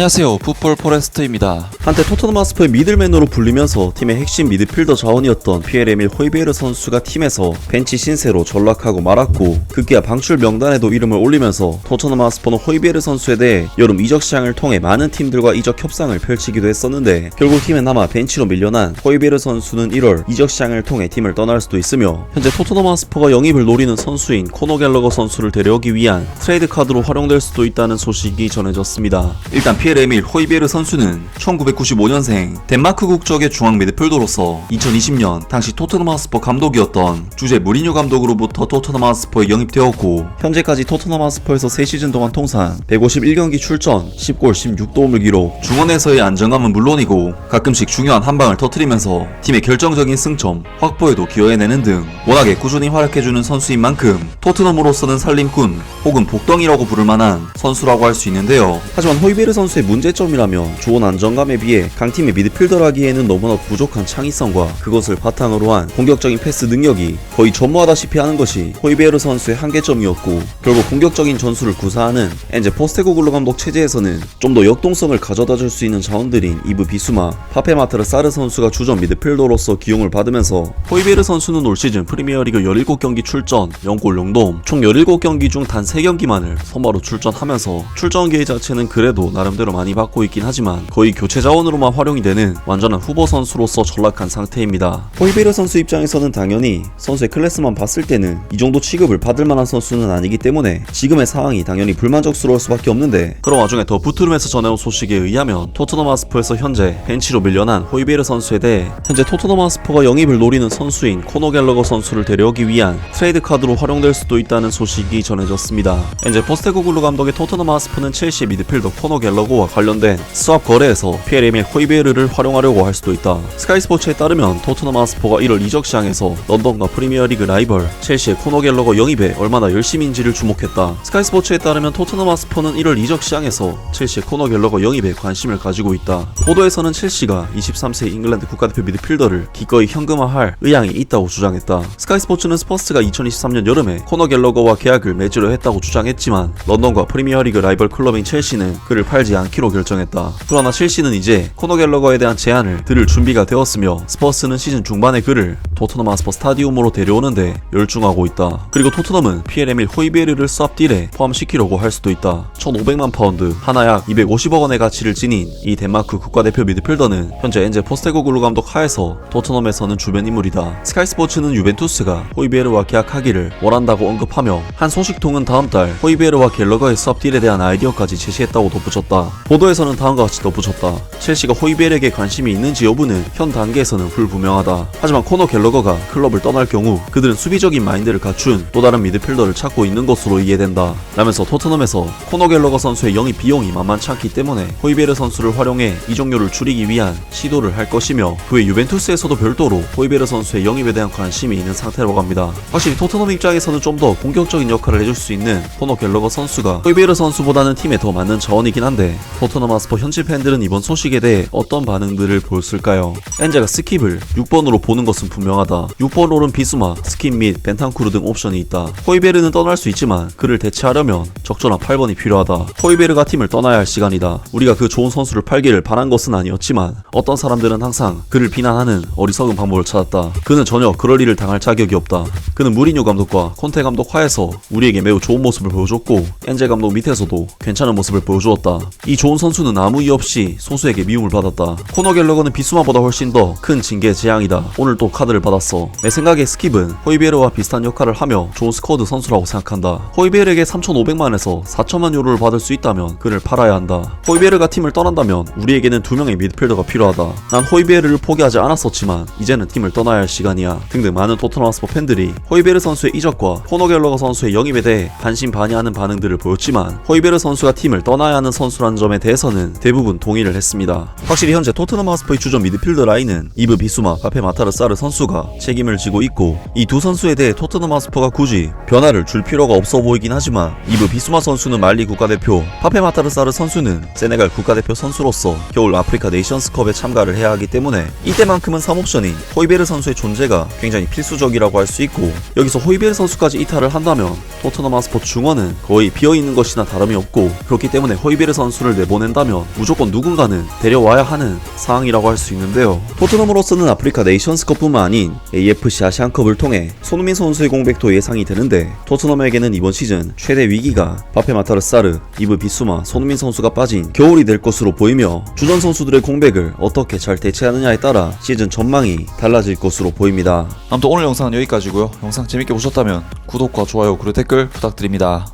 안녕하세요, 풋볼 포레스트입니다. 한때 토트넘 하스퍼의 미들맨으로 불리면서 팀의 핵심 미드필더 자원이었던 피에르-에밀 호이베르 선수가 팀에서 벤치 신세로 전락하고 말았고, 급기야 방출 명단에도 이름을 올리면서 토트넘 하스퍼는 호이베르 선수에 대해 여름 이적 시장을 통해 많은 팀들과 이적 협상을 펼치기도 했었는데, 결국 팀에 남아 벤치로 밀려난 호이베르 선수는 1월 이적 시장을 통해 팀을 떠날 수도 있으며, 현재 토트넘 하스퍼가 영입을 노리는 선수인 코너 갤러거 선수를 데려오기 위한 트레이드 카드로 활용될 수도 있다는 소식이 전해졌습니다. 일단 피에르-에밀 호이베르 선수는 1995년생 덴마크 국적의 중앙 미드필더로서 2020년 당시 토트넘 하스퍼 감독이었던 주제 무리뉴 감독으로부터 토트넘 하스퍼에 영입되었고, 현재까지 토트넘 하스퍼에서 3시즌 동안 통산 151경기 출전 10골 16도움을 기록, 중원에서의 안정감은 물론이고 가끔씩 중요한 한방을 터뜨리면서 팀의 결정적인 승점 확보에도 기여해내는 등 워낙에 꾸준히 활약해주는 선수인 만큼 토트넘으로서는 살림꾼 혹은 복덩이라고 부를 만한 선수라고 할 수 있는데요. 하지만 호이베르 선수의 문제점이라면 좋은 안정감에 비해 강팀의 미드필더라기에는 너무나 부족한 창의성과 그것을 바탕으로 한 공격적인 패스 능력이 거의 전무하다시피 하는 것이 호이베르 선수의 한계점이었고, 결국 공격적인 전술을 구사하는 엔제 포스테코글루 감독 체제에서는 좀 더 역동성을 가져다 줄 수 있는 자원들인 이브 비수마, 파페마타르 사르 선수가 주전 미드필더로서 기용을 받으면서 호이베르 선수는 올 시즌 프리미어리그 17경기 출전 0골 0도움, 총 17경기 중 단 3경기만을 선발로 출전하면서 출전 기회 자체는 그래도 나름대로 많이 받고 있긴 하지만 거의 교체 자원으로만 활용이 되는 완전한 후보 선수로서 전락한 상태입니다. 호이베르 선수 입장에서는 당연히 선수의 클래스만 봤을 때는 이 정도 취급을 받을 만한 선수는 아니기 때문에 지금의 상황이 당연히 불만족스러울 수밖에 없는데, 그런 와중에 더 부트룸에서 전해온 소식에 의하면 토트넘 하스퍼에서 현재 벤치로 밀려난 호이베르 선수에 대해 현재 토트넘 하스퍼가 영입을 노리는 선수인 코너 갤러거 선수를 데려오기 위한 트레이드 카드로 활용될 수도 있다는 소식이 전해졌습니다. 현재 포스테코글루 감독의 토트넘 하스퍼는 첼시의 미드필더 코너 갤러거와 관련된 스왑 거래에서 피에르-에밀 호이베르를 활용하려고 할 수도 있다. 스카이스포츠에 따르면 토트넘 하스퍼가 1월 이적 시장에서 런던과 프리미어리그 라이벌 첼시의 코너 갤러거 영입에 얼마나 열심인지를 주목했다. 스카이스포츠에 따르면 토트넘 하스퍼는 1월 이적 시장에서 첼시의 코너 갤러거 영입에 관심을 가지고 있다. 보도에서는 첼시가 23세 잉글랜드 국가대표 미드필더를 기꺼이 현금화할 의향이 있다고 주장했다. 스카이스포츠는 스퍼스가 2023년 여름에 코너 갤러거와 계약을 맺으려 했다고 주장했지만, 런던과 프리미어리그 라이벌 클럽인 첼시는 그를 팔지 않기로 결정했다. 그러나 첼시는 이제 코너 갤러거에 대한 제안을 들을 준비가 되었으며, 스퍼스는 시즌 중반에 그를 토트넘 하스퍼 스타디움으로 데려오는데 열중하고 있다. 그리고 토트넘은 피에르-에밀 호이베르를 수합 딜에 포함시키려고 할 수도 있다. 1,500만 파운드, 하나 약 250억 원의 가치를 지닌 이 덴마크 국가대표 미드필더는 현재 엔제 포스테코글루 감독 하에서 토트넘에서는 주변 인물이다. 스카이스포츠는 유벤투스가 호이베르와 계약하기를 원한다고 언급하며, 한 소식통은 다음 달 호이베르와 갤러거의 수합 딜에 대한 아이디어까지 제시했다고 덧붙였다. 보도에서는 다음과 같이 덧붙였다. 첼시가 호이베르에게 관심이 있는지 여부는 현 단계에서는 불분명하다. 하지만 코너 갤러거가 클럽을 떠날 경우 그들은 수비적인 마인드를 갖춘 또 다른 미드필더를 찾고 있는 것으로 이해된다 라면서, 토트넘에서 코너 갤러거 선수의 영입 비용이 만만치 않기 때문에 호이베르 선수를 활용해 이적료를 줄이기 위한 시도를 할 것이며, 그 외 유벤투스에서도 별도로 호이베르 선수의 영입에 대한 관심이 있는 상태라고 합니다. 확실히 토트넘 입장에서는 좀 더 공격적인 역할을 해줄 수 있는 코너 갤러거 선수가 호이베르 선수보다는 팀에 더 맞는 자원이긴 한데, 토트넘 하스퍼 현지 팬들은 이번 소식에 대해 어떤 반응들을 보였을까요? 엔제가 스킵을 6번으로 보는 것은 분명하다. 6번 롤은 비수마, 스킵 및 벤탄쿠르 등 옵션이 있다. 호이베르는 떠날 수 있지만 그를 대체하려면 적절한 8번이 필요하다. 호이베르가 팀을 떠나야 할 시간이다. 우리가 그 좋은 선수를 팔기를 바란 것은 아니었지만 어떤 사람들은 항상 그를 비난하는 어리석은 방법을 찾았다. 그는 전혀 그럴 일을 당할 자격이 없다. 그는 무리뉴 감독과 콘테 감독 하에서 우리에게 매우 좋은 모습을 보여줬고, 엔제 감독 밑에서도 괜찮은 모습을 보여주었다. 이 좋은 선수는 아무 이유 없이 소수에게 미움을 받았다. 코너 갤러거는 비수마보다 훨씬 더 큰 징계 재앙이다. 오늘 또 카드를 받았어. 내 생각에 스킵은 호이베르와 비슷한 역할을 하며 좋은 스쿼드 선수라고 생각한다. 호이베르에게 3,500만에서 4천만 유로를 받을 수 있다면 그를 팔아야 한다. 호이베르가 팀을 떠난다면 우리에게는 2명의 미드필더가 필요하다. 난 호이베르를 포기하지 않았었지만 이제는 팀을 떠나야 할 시간이야. 등등 많은 토트넘 하스퍼 팬들이 호이베르 선수의 이적과 코너 갤러거 선수의 영입에 대해 반신반의하는 반응들을 보였지만, 호이베르 선수가 팀을 떠나야 하는 선수라는 점에 대해서는 대부분 동의를 했습니다. 확실히 현재 토트넘 하스퍼의 주전 미드필더 라인은 이브 비수마, 파페마타르 사르 선수가 책임을 지고 있고, 이 두 선수에 대해 토트넘 하스퍼가 굳이 변화를 줄 필요가 없어 보이긴 하지만, 이브 비수마 선수는 말리 국가대표, 파페마타르 사르 선수는 세네갈 국가대표 선수로서 겨울 아프리카 네이션스컵에 참가를 해야 하기 때문에 이때만큼은 3옵션인 호이베르 선수의 존재가 굉장히 필수적이라고 할 수 있고, 여기서 호이베르 선수까지 이탈을 한다면 토트넘 하스퍼 중원은 거의 비어있는 것이나 다름이 없고, 그렇기 때문에 호이베르 선수를 선수를 내보낸다면 무조건 누군가는 데려와야 하는 상황이라고 할 수 있는데요. 토트넘으로서는 아프리카 네이션스컵뿐만 아닌 AFC 아시안컵을 통해 손흥민 선수의 공백도 예상이 되는데 토트넘에게는 이번 시즌 최대 위기가 바페 마타르사르, 이브 비수마, 손흥민 선수가 빠진 겨울이 될 것으로 보이며 주전 선수들의 공백을 어떻게 잘 대체하느냐에 따라 시즌 전망이 달라질 것으로 보입니다. 아무튼 오늘 영상은 여기까지고요. 영상 재밌게 보셨다면 구독과 좋아요 그리고 댓글 부탁드립니다.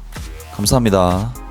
감사합니다.